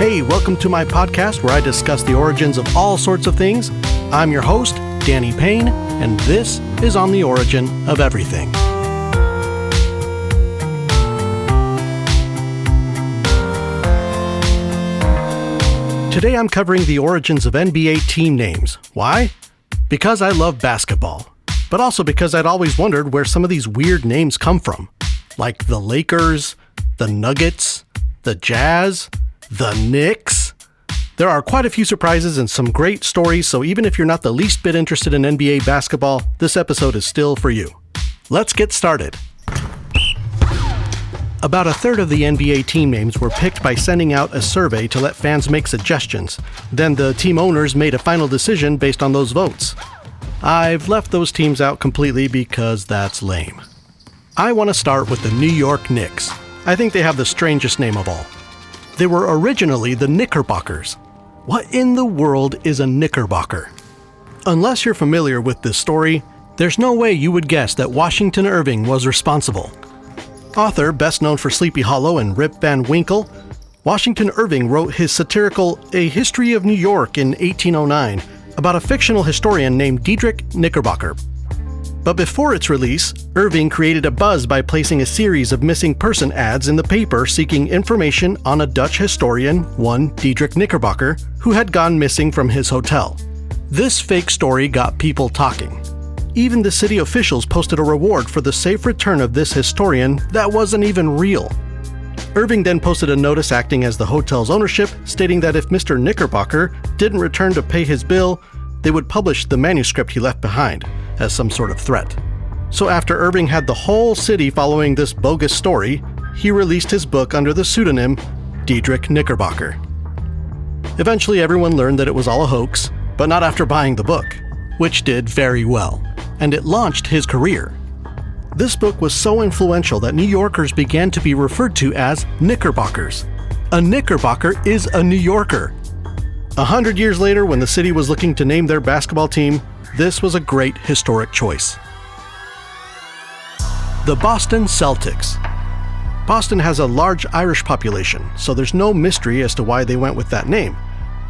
Hey, welcome to my podcast where I discuss the origins of all sorts of things. I'm your host, Danny Payne, and this is On the Origin of Everything. Today I'm covering the origins of NBA team names. Why? Because I love basketball, but also because I'd always wondered where some of these weird names come from, like the Lakers, the Nuggets, the Jazz, the Knicks. There are quite a few surprises and some great stories, so even if you're not the least bit interested in NBA basketball, this episode is still for you. Let's get started. About a third of the NBA team names were picked by sending out a survey to let fans make suggestions. Then the team owners made a final decision based on those votes. I've left those teams out completely because that's lame. I want to start with the New York Knicks. I think they have the strangest name of all. They were originally the Knickerbockers. What in the world is a Knickerbocker? Unless you're familiar with this story, there's no way you would guess that Washington Irving was responsible. Author best known for Sleepy Hollow and Rip Van Winkle, Washington Irving wrote his satirical A History of New York in 1809 about a fictional historian named Diedrich Knickerbocker. But before its release, Irving created a buzz by placing a series of missing person ads in the paper seeking information on a Dutch historian, one Diedrich Knickerbocker, who had gone missing from his hotel. This fake story got people talking. Even the city officials posted a reward for the safe return of this historian that wasn't even real. Irving then posted a notice acting as the hotel's ownership, stating that if Mr. Knickerbocker didn't return to pay his bill, they would publish the manuscript he left behind, as some sort of threat. So after Irving had the whole city following this bogus story, he released his book under the pseudonym Diedrich Knickerbocker. Eventually everyone learned that it was all a hoax, but not after buying the book, which did very well, and it launched his career. This book was so influential that New Yorkers began to be referred to as Knickerbockers. A Knickerbocker is a New Yorker. 100 years later, when the city was looking to name their basketball team, this was a great historic choice. The Boston Celtics. Boston has a large Irish population, so there's no mystery as to why they went with that name.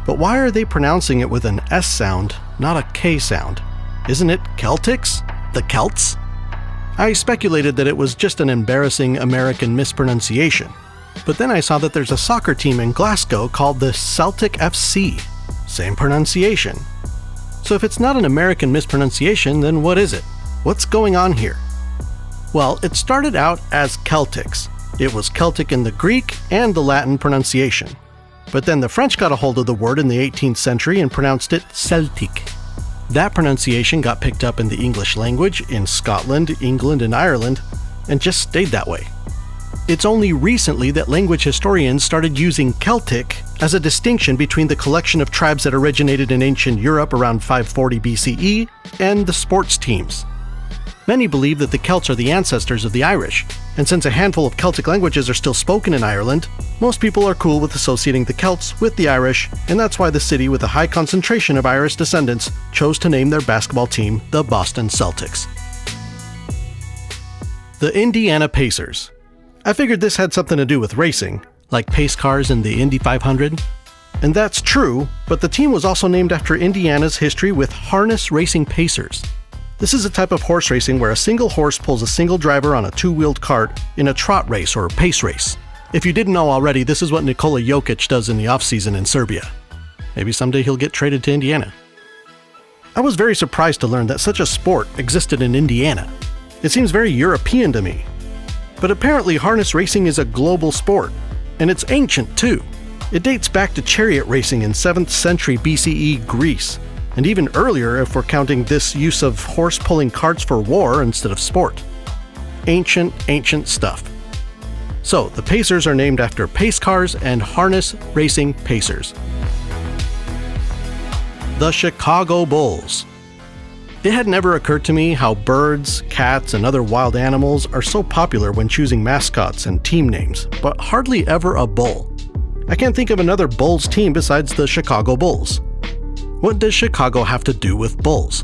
But why are they pronouncing it with an S sound, not a K sound? Isn't it Celtics? The Celts? I speculated that it was just an embarrassing American mispronunciation. But then I saw that there's a soccer team in Glasgow called the Celtic FC. Same pronunciation. So if it's not an American mispronunciation, then what is it? What's going on here? Well, it started out as Celtics. It was Celtic in the Greek and the Latin pronunciation. But then the French got a hold of the word in the 18th century and pronounced it Celtic. That pronunciation got picked up in the English language in Scotland, England, and Ireland, and just stayed that way. It's only recently that language historians started using Celtic as a distinction between the collection of tribes that originated in ancient Europe around 540 BCE and the sports teams. Many believe that the Celts are the ancestors of the Irish, and since a handful of Celtic languages are still spoken in Ireland, most people are cool with associating the Celts with the Irish, and that's why the city with a high concentration of Irish descendants chose to name their basketball team the Boston Celtics. The Indiana Pacers. I figured this had something to do with racing, like pace cars in the Indy 500. And that's true, but the team was also named after Indiana's history with harness racing pacers. This is a type of horse racing where a single horse pulls a single driver on a two-wheeled cart in a trot race or pace race. If you didn't know already, this is what Nikola Jokic does in the off-season in Serbia. Maybe someday he'll get traded to Indiana. I was very surprised to learn that such a sport existed in Indiana. It seems very European to me. But apparently harness racing is a global sport, and it's ancient too. It dates back to chariot racing in 7th century BCE Greece, and even earlier if we're counting this use of horse-pulling carts for war instead of sport. Ancient stuff. So, the Pacers are named after pace cars and harness racing pacers. The Chicago Bulls. It had never occurred to me how birds, cats, and other wild animals are so popular when choosing mascots and team names, but hardly ever a bull. I can't think of another Bulls team besides the Chicago Bulls. What does Chicago have to do with bulls?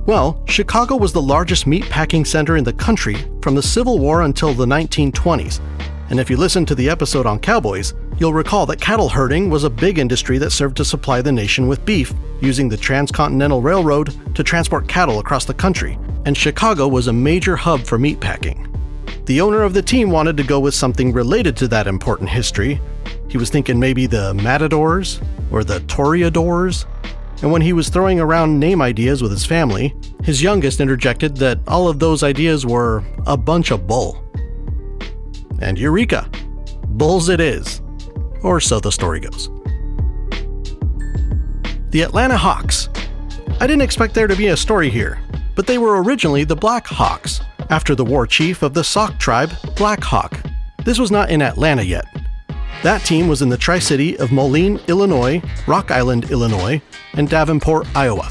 Well, Chicago was the largest meatpacking center in the country from the Civil War until the 1920s, And if you listen to the episode on cowboys, you'll recall that cattle herding was a big industry that served to supply the nation with beef, using the Transcontinental Railroad to transport cattle across the country, and Chicago was a major hub for meatpacking. The owner of the team wanted to go with something related to that important history. He was thinking maybe the Matadors or the Toreadors. And when he was throwing around name ideas with his family, his youngest interjected that all of those ideas were a bunch of bull. And eureka! Bulls it is. Or so the story goes. The Atlanta Hawks. I didn't expect there to be a story here, but they were originally the Black Hawks, after the war chief of the Sauk tribe, Black Hawk. This was not in Atlanta yet. That team was in the Tri-City of Moline, Illinois, Rock Island, Illinois, and Davenport, Iowa.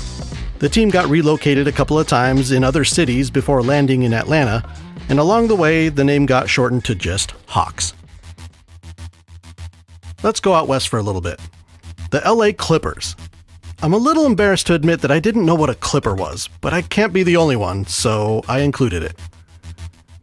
The team got relocated a couple of times in other cities before landing in Atlanta, and along the way, the name got shortened to just Hawks. Let's go out west for a little bit. The LA Clippers. I'm a little embarrassed to admit that I didn't know what a Clipper was, but I can't be the only one, so I included it.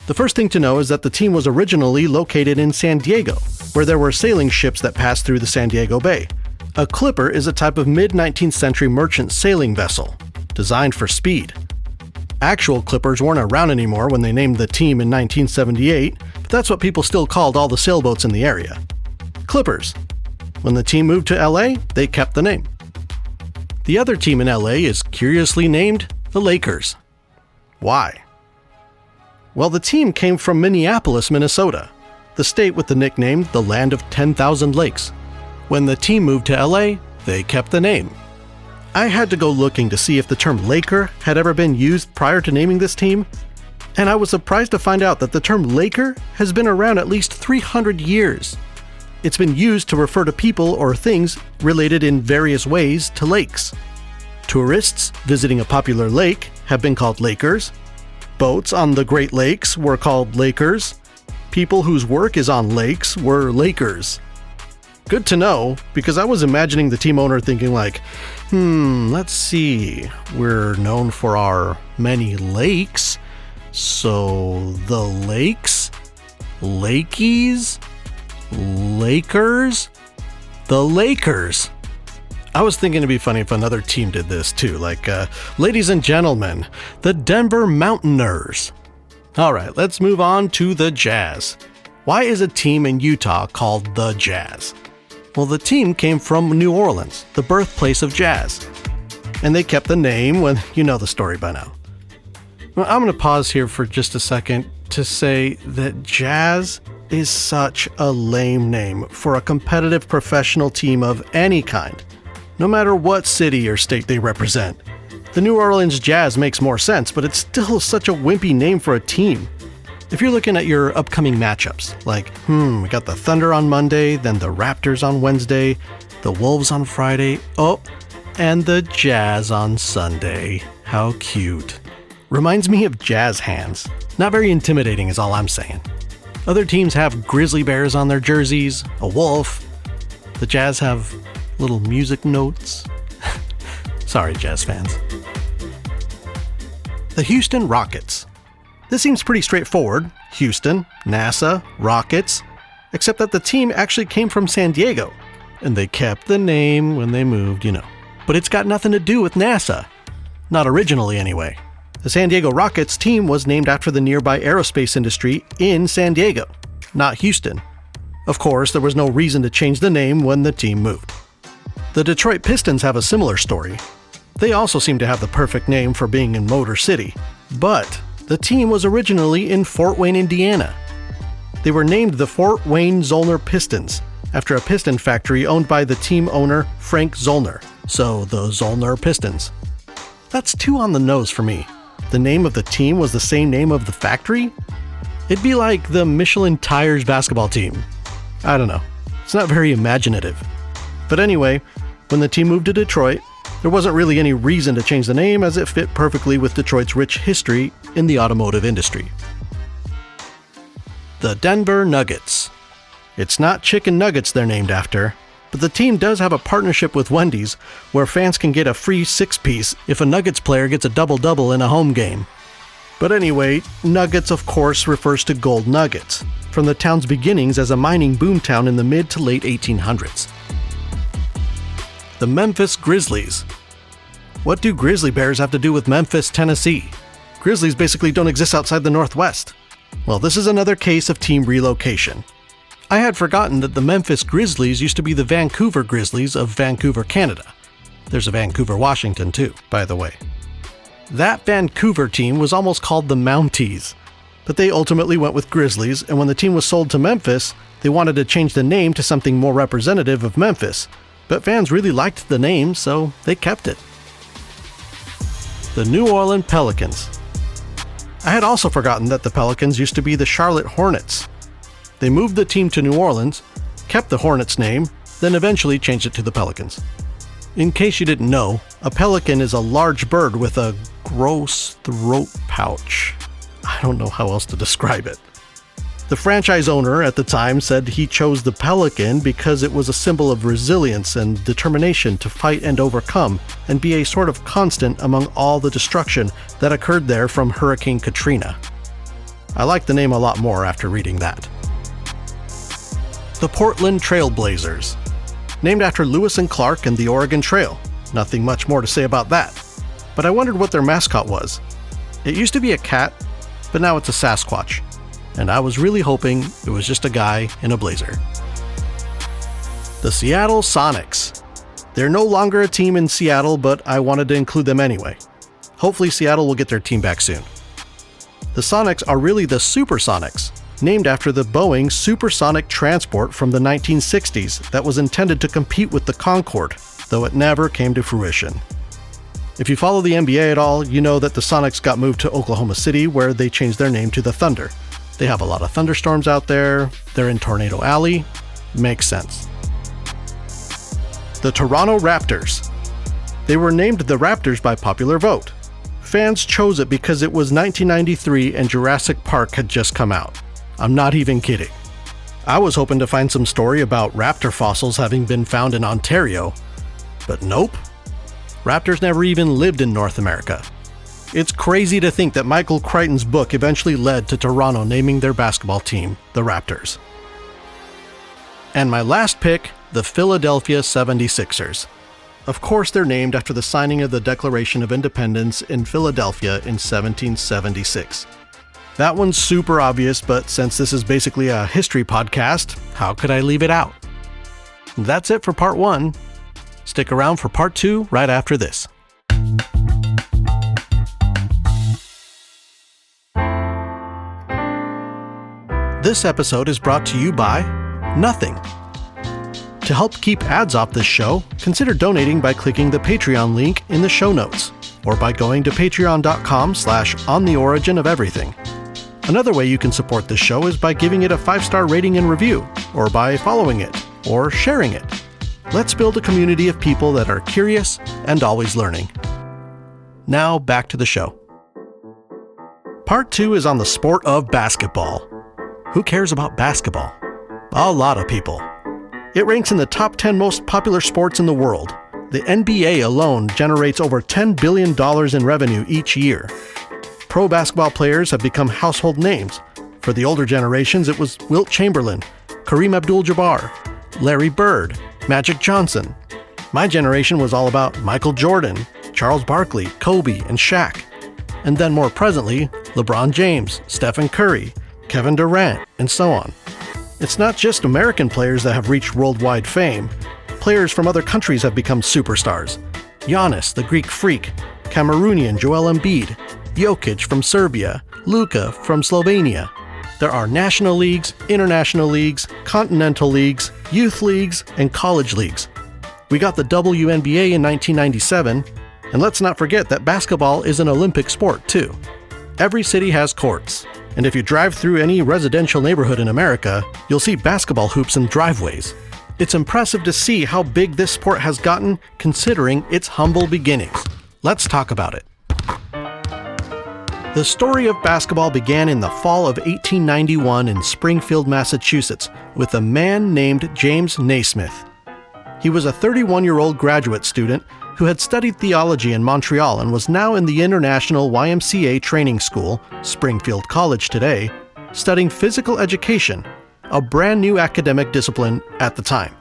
The first thing to know is that the team was originally located in San Diego, where there were sailing ships that passed through the San Diego Bay. A clipper is a type of mid-19th century merchant sailing vessel, designed for speed. Actual clippers weren't around anymore when they named the team in 1978, but that's what people still called all the sailboats in the area. Clippers. When the team moved to LA, they kept the name. The other team in LA is curiously named the Lakers. Why? Well, the team came from Minneapolis, Minnesota, the state with the nickname the Land of 10,000 Lakes. When the team moved to LA, they kept the name. I had to go looking to see if the term Laker had ever been used prior to naming this team, and I was surprised to find out that the term Laker has been around at least 300 years. It's been used to refer to people or things related in various ways to lakes. Tourists visiting a popular lake have been called Lakers. Boats on the Great Lakes were called Lakers. People whose work is on lakes were Lakers. Good to know, because I was imagining the team owner thinking like, let's see, we're known for our many lakes, so the lakes? Lakies? Lakers? The Lakers. I was thinking it'd be funny if another team did this too, like, ladies and gentlemen, the Denver Mountaineers. Alright, let's move on to the Jazz. Why is a team in Utah called the Jazz? Well, the team came from New Orleans, the birthplace of jazz. And they kept the name when you know the story by now. Well, I'm going to pause here for just a second to say that Jazz is such a lame name for a competitive professional team of any kind, no matter what city or state they represent. The New Orleans Jazz makes more sense, but it's still such a wimpy name for a team. If you're looking at your upcoming matchups, like, we got the Thunder on Monday, then the Raptors on Wednesday, the Wolves on Friday, and the Jazz on Sunday. How cute. Reminds me of jazz hands. Not very intimidating is all I'm saying. Other teams have grizzly bears on their jerseys, a wolf. The Jazz have little music notes. Sorry, Jazz fans. The Houston Rockets. This seems pretty straightforward. Houston, NASA, Rockets, except that the team actually came from San Diego, and they kept the name when they moved, you know. But it's got nothing to do with NASA. Not originally, anyway. The San Diego Rockets team was named after the nearby aerospace industry in San Diego, not Houston. Of course, there was no reason to change the name when the team moved. The Detroit Pistons have a similar story. They also seem to have the perfect name for being in Motor City, but the team was originally in Fort Wayne, Indiana. They were named the Fort Wayne Zollner Pistons, after a piston factory owned by the team owner Frank Zollner, so the Zollner Pistons. That's too on the nose for me. The name of the team was the same name of the factory? It'd be like the Michelin Tires basketball team. I don't know. It's not very imaginative. But anyway, when the team moved to Detroit, there wasn't really any reason to change the name as it fit perfectly with Detroit's rich history in the automotive industry. The Denver Nuggets. It's not chicken nuggets they're named after, but the team does have a partnership with Wendy's where fans can get a free 6-piece if a Nuggets player gets a double-double in a home game. But anyway, Nuggets of course refers to gold nuggets, from the town's beginnings as a mining boomtown in the mid to late 1800s. The Memphis Grizzlies. What do grizzly bears have to do with Memphis, Tennessee? Grizzlies basically don't exist outside the Northwest. Well, this is another case of team relocation. I had forgotten that the Memphis Grizzlies used to be the Vancouver Grizzlies of Vancouver, Canada. There's a Vancouver, Washington too, by the way. That Vancouver team was almost called the Mounties, but they ultimately went with Grizzlies, and when the team was sold to Memphis, they wanted to change the name to something more representative of Memphis, but fans really liked the name, so they kept it. The New Orleans Pelicans. I had also forgotten that the Pelicans used to be the Charlotte Hornets. They moved the team to New Orleans, kept the Hornets name, then eventually changed it to the Pelicans. In case you didn't know, a pelican is a large bird with a gross throat pouch. I don't know how else to describe it. The franchise owner at the time said he chose the pelican because it was a symbol of resilience and determination to fight and overcome and be a sort of constant among all the destruction that occurred there from Hurricane Katrina. I like the name a lot more after reading that. The Portland Trail Blazers. Named after Lewis and Clark and the Oregon Trail. Nothing much more to say about that. But I wondered what their mascot was. It used to be a cat, but now it's a Sasquatch. And I was really hoping it was just a guy in a blazer. The Seattle Sonics. They're no longer a team in Seattle, but I wanted to include them anyway. Hopefully Seattle will get their team back soon. The Sonics are really the Supersonics, named after the Boeing supersonic transport from the 1960s that was intended to compete with the Concorde, though it never came to fruition. If you follow the NBA at all, you know that the Sonics got moved to Oklahoma City, where they changed their name to the Thunder. They have a lot of thunderstorms out there, they're in Tornado Alley, makes sense. The Toronto Raptors. They were named the Raptors by popular vote. Fans chose it because it was 1993 and Jurassic Park had just come out. I'm not even kidding. I was hoping to find some story about raptor fossils having been found in Ontario, but nope. Raptors never even lived in North America. It's crazy to think that Michael Crichton's book eventually led to Toronto naming their basketball team the Raptors. And my last pick, the Philadelphia 76ers. Of course, they're named after the signing of the Declaration of Independence in Philadelphia in 1776. That one's super obvious, but since this is basically a history podcast, how could I leave it out? That's it for part 1. Stick around for part 2 right after this. This episode is brought to you by Nothing. To help keep ads off this show, consider donating by clicking the Patreon link in the show notes, or by going to patreon.com/ontheoriginofeverything. Another way you can support this show is by giving it a 5-star rating and review, or by following it, or sharing it. Let's build a community of people that are curious and always learning. Now back to the show. Part 2 is on the sport of basketball. Who cares about basketball? A lot of people. It ranks in the top 10 most popular sports in the world. The NBA alone generates over $10 billion in revenue each year. Pro basketball players have become household names. For the older generations, it was Wilt Chamberlain, Kareem Abdul-Jabbar, Larry Bird, Magic Johnson. My generation was all about Michael Jordan, Charles Barkley, Kobe, and Shaq. And then more presently, LeBron James, Stephen Curry, Kevin Durant, and so on. It's not just American players that have reached worldwide fame. Players from other countries have become superstars. Giannis, the Greek Freak, Cameroonian Joel Embiid, Jokic from Serbia, Luka from Slovenia. There are national leagues, international leagues, continental leagues, youth leagues, and college leagues. We got the WNBA in 1997, and let's not forget that basketball is an Olympic sport too. Every city has courts. And if you drive through any residential neighborhood in America, you'll see basketball hoops in driveways. It's impressive to see how big this sport has gotten considering its humble beginnings. Let's talk about it. The story of basketball began in the fall of 1891 in Springfield, Massachusetts, with a man named James Naismith. He was a 31-year-old graduate student who had studied theology in Montreal and was now in the international YMCA training school, Springfield College today, studying physical education, a brand new academic discipline at the time.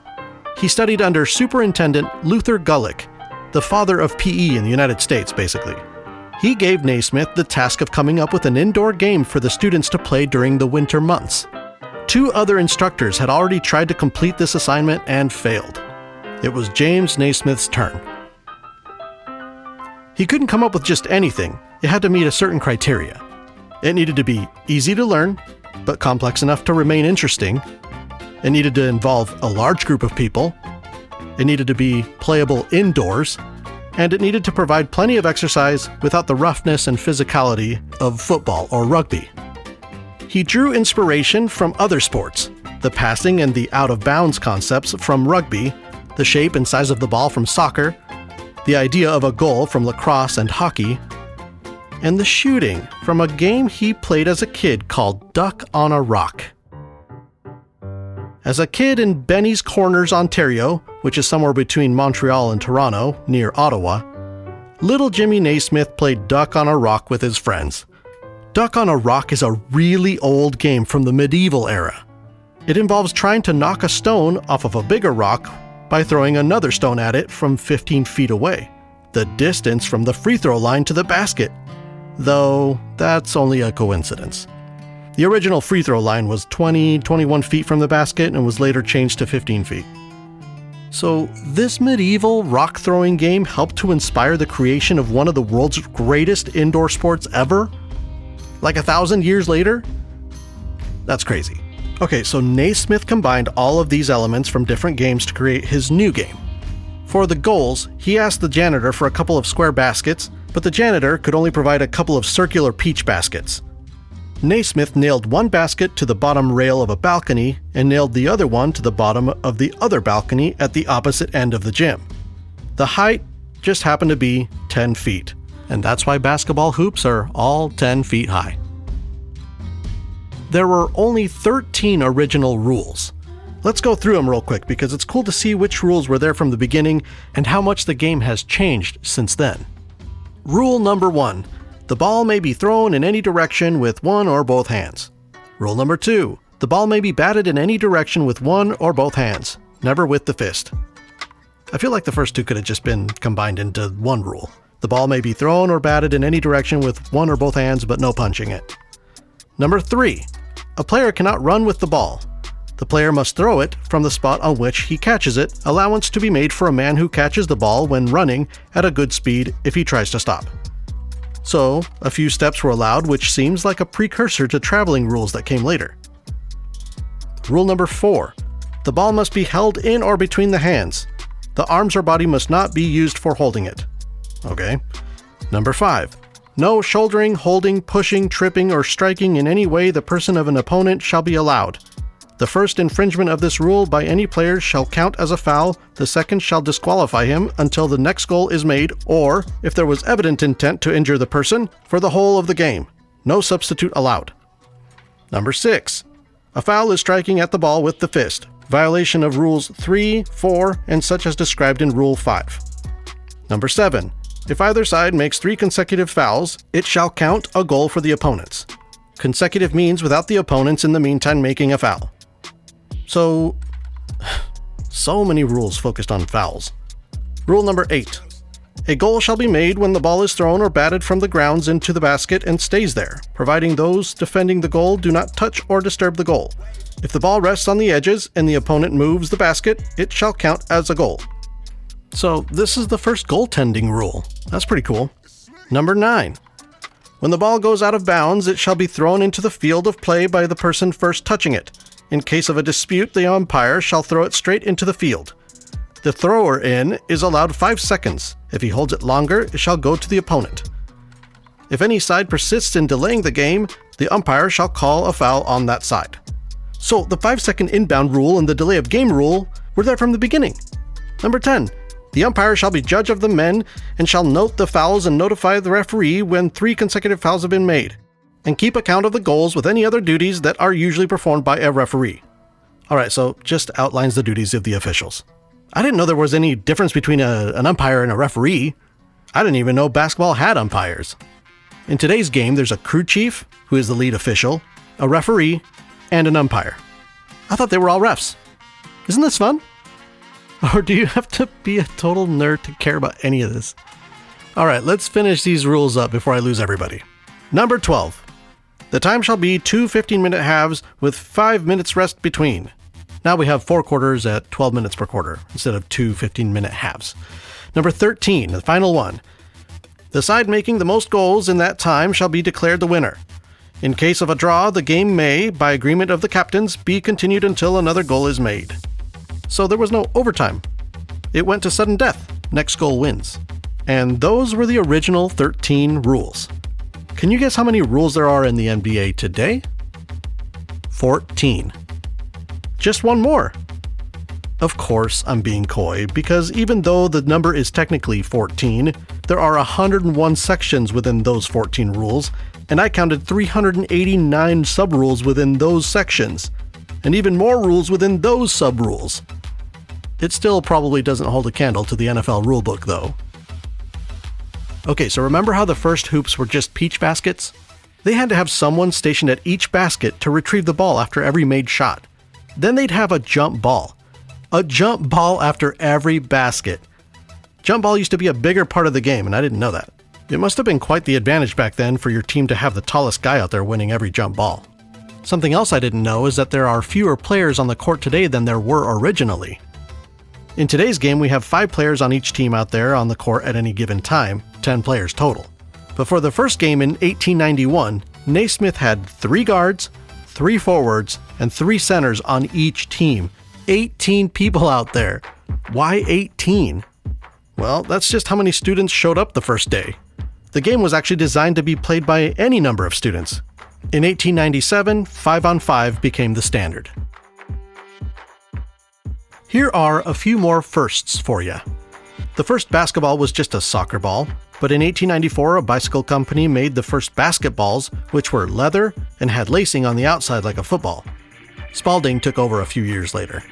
He studied under Superintendent Luther Gulick, the father of PE in the United States, basically. He gave Naismith the task of coming up with an indoor game for the students to play during the winter months. 2 other instructors had already tried to complete this assignment and failed. It was James Naismith's turn. He couldn't come up with just anything. It had to meet a certain criteria. It needed to be easy to learn, but complex enough to remain interesting. It needed to involve a large group of people. It needed to be playable indoors. And it needed to provide plenty of exercise without the roughness and physicality of football or rugby. He drew inspiration from other sports, the passing and the out-of-bounds concepts from rugby, the shape and size of the ball from soccer, the idea of a goal from lacrosse and hockey, and the shooting from a game he played as a kid called Duck on a Rock. As a kid in Benny's Corners, Ontario, which is somewhere between Montreal and Toronto, near Ottawa, little Jimmy Naismith played Duck on a Rock with his friends. Duck on a Rock is a really old game from the medieval era. It involves trying to knock a stone off of a bigger rock by throwing another stone at it from 15 feet away, the distance from the free throw line to the basket. Though that's only a coincidence. The original free throw line was 21 feet from the basket and was later changed to 15 feet. So this medieval rock-throwing game helped to inspire the creation of one of the world's greatest indoor sports ever? Like 1,000 years later? That's crazy. Okay, so Naismith combined all of these elements from different games to create his new game. For the goals, he asked the janitor for a couple of square baskets, but the janitor could only provide a couple of circular peach baskets. Naismith nailed one basket to the bottom rail of a balcony and nailed the other one to the bottom of the other balcony at the opposite end of the gym. The height just happened to be 10 feet, and that's why basketball hoops are all 10 feet high. There were only 13 original rules. Let's go through them real quick because it's cool to see which rules were there from the beginning and how much the game has changed since then. Rule number 1. The ball may be thrown in any direction with one or both hands. Rule number 2. The ball may be batted in any direction with one or both hands, never with the fist. I feel like the first two could have just been combined into one rule. The ball may be thrown or batted in any direction with one or both hands, but no punching it. Number 3. A player cannot run with the ball. The player must throw it from the spot on which he catches it, allowance to be made for a man who catches the ball when running at a good speed if he tries to stop. So, a few steps were allowed, which seems like a precursor to traveling rules that came later. Rule number 4. The ball must be held in or between the hands. The arms or body must not be used for holding it. Okay. Number 5. No shouldering, holding, pushing, tripping, or striking in any way the person of an opponent shall be allowed. The first infringement of this rule by any player shall count as a foul, the second shall disqualify him until the next goal is made, or, if there was evident intent to injure the person, for the whole of the game. No substitute allowed. Number 6. A foul is striking at the ball with the fist. Violation of Rules 3, 4, and such as described in Rule 5. Number 7. If either side makes 3 consecutive fouls, it shall count a goal for the opponents. Consecutive means without the opponents in the meantime making a foul. So many rules focused on fouls. Rule number 8. A goal shall be made when the ball is thrown or batted from the grounds into the basket and stays there, providing those defending the goal do not touch or disturb the goal. If the ball rests on the edges and the opponent moves the basket, it shall count as a goal. So this is the first goaltending rule. That's pretty cool. Number 9. When the ball goes out of bounds, it shall be thrown into the field of play by the person first touching it. In case of a dispute, the umpire shall throw it straight into the field. The thrower in is allowed 5 seconds. If he holds it longer, it shall go to the opponent. If any side persists in delaying the game, the umpire shall call a foul on that side. So the 5-second inbound rule and the delay of game rule were there from the beginning. Number 10. The umpire shall be judge of the men and shall note the fouls and notify the referee when 3 consecutive fouls have been made, and keep account of the goals with any other duties that are usually performed by a referee. Alright, so just outlines the duties of the officials. I didn't know there was any difference between an umpire and a referee. I didn't even know basketball had umpires. In today's game, there's a crew chief, who is the lead official, a referee, and an umpire. I thought they were all refs. Isn't this fun? Or do you have to be a total nerd to care about any of this? All right, let's finish these rules up before I lose everybody. Number 12. The time shall be 2 15-minute halves with 5 minutes rest between. Now we have 4 quarters at 12 minutes per quarter instead of 2 15-minute halves. Number 13, the final one. The side making the most goals in that time shall be declared the winner. In case of a draw, the game may, by agreement of the captains, be continued until another goal is made. So there was no overtime. It went to sudden death. Next goal wins. And those were the original 13 rules. Can you guess how many rules there are in the NBA today? 14. Just one more. Of course, I'm being coy, because even though the number is technically 14, there are 101 sections within those 14 rules, and I counted 389 sub-rules within those sections, and even more rules within those sub-rules. It still probably doesn't hold a candle to the NFL rulebook, though. Okay, so remember how the first hoops were just peach baskets? They had to have someone stationed at each basket to retrieve the ball after every made shot. Then they'd have a jump ball. A jump ball after every basket. Jump ball used to be a bigger part of the game, and I didn't know that. It must have been quite the advantage back then for your team to have the tallest guy out there winning every jump ball. Something else I didn't know is that there are fewer players on the court today than there were originally. In today's game, we have 5 players on each team out there on the court at any given time, 10 players total. But for the first game in 1891, Naismith had 3 guards, 3 forwards, and 3 centers on each team. 18 people out there. Why 18? Well, that's just how many students showed up the first day. The game was actually designed to be played by any number of students. In 1897, 5-on-5 became the standard. Here are a few more firsts for you. The first basketball was just a soccer ball, but in 1894 a bicycle company made the first basketballs, which were leather and had lacing on the outside like a football. Spalding took over a few years later.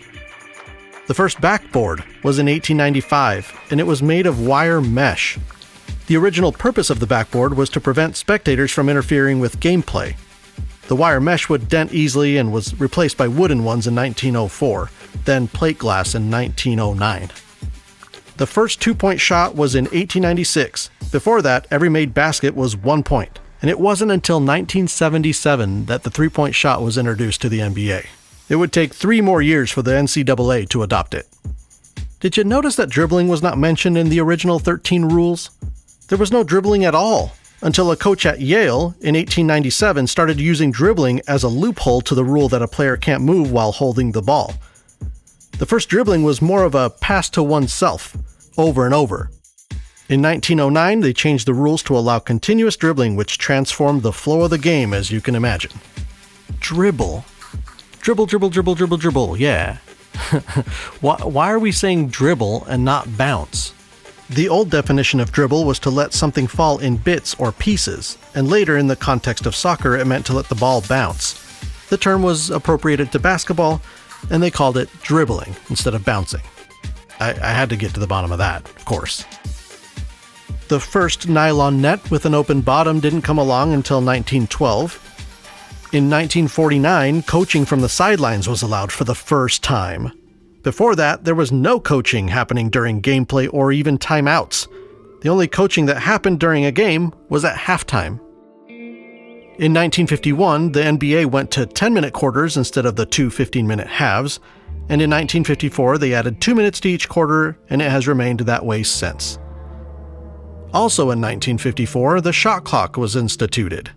The first backboard was in 1895, and it was made of wire mesh. The original purpose of the backboard was to prevent spectators from interfering with gameplay. The wire mesh would dent easily and was replaced by wooden ones in 1904, then plate glass in 1909. The first 2-point shot was in 1896. Before that, every made basket was 1 point, and it wasn't until 1977 that the 3-point shot was introduced to the NBA. It would take 3 more years for the NCAA to adopt it. Did you notice that dribbling was not mentioned in the original 13 rules? There was no dribbling at all, until a coach at Yale in 1897 started using dribbling as a loophole to the rule that a player can't move while holding the ball. The first dribbling was more of a pass to oneself, over and over. In 1909, they changed the rules to allow continuous dribbling, which transformed the flow of the game, as you can imagine. Dribble. Dribble, dribble, dribble, dribble, dribble, yeah. Why are we saying dribble and not bounce? The old definition of dribble was to let something fall in bits or pieces, and later in the context of soccer it meant to let the ball bounce. The term was appropriated to basketball, and they called it dribbling instead of bouncing. I had to get to the bottom of that, of course. The first nylon net with an open bottom didn't come along until 1912. In 1949, coaching from the sidelines was allowed for the first time. Before that, there was no coaching happening during gameplay or even timeouts. The only coaching that happened during a game was at halftime. In 1951, the NBA went to 10-minute quarters instead of the 2 15-minute halves, and in 1954 they added 2 minutes to each quarter, and it has remained that way since. Also in 1954, the shot clock was instituted.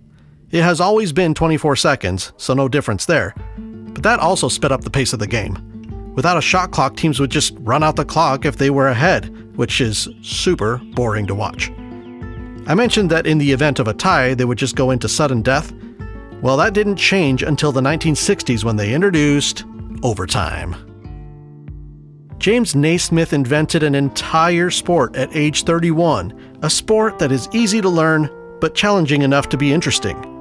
It has always been 24 seconds, so no difference there, but that also sped up the pace of the game. Without a shot clock, teams would just run out the clock if they were ahead, which is super boring to watch. I mentioned that in the event of a tie, they would just go into sudden death. Well, that didn't change until the 1960s when they introduced overtime. James Naismith invented an entire sport at age 31, a sport that is easy to learn, but challenging enough to be interesting.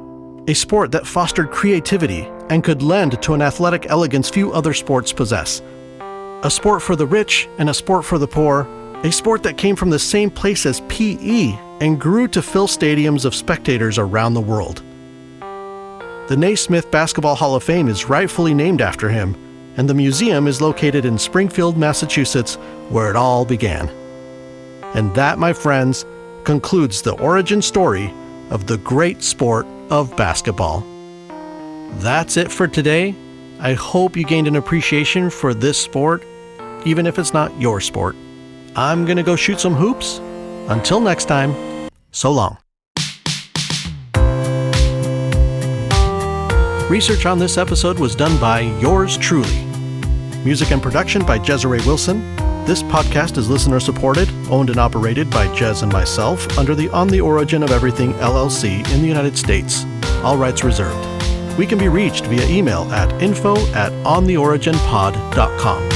A sport that fostered creativity and could lend to an athletic elegance few other sports possess. A sport for the rich and a sport for the poor, a sport that came from the same place as PE and grew to fill stadiums of spectators around the world. The Naismith Basketball Hall of Fame is rightfully named after him, and the museum is located in Springfield, Massachusetts, where it all began. And that, my friends, concludes the origin story of the great sport of basketball. That's it for today. I hope you gained an appreciation for this sport, even if it's not your sport. I'm gonna go shoot some hoops. Until next time, so long. Research on this episode was done by yours truly. Music and production by Jezere Wilson. This podcast is listener supported, owned and operated by Jez and myself under the On the Origin of Everything LLC in the United States. All rights reserved. We can be reached via email at info@ontheoriginpod.com.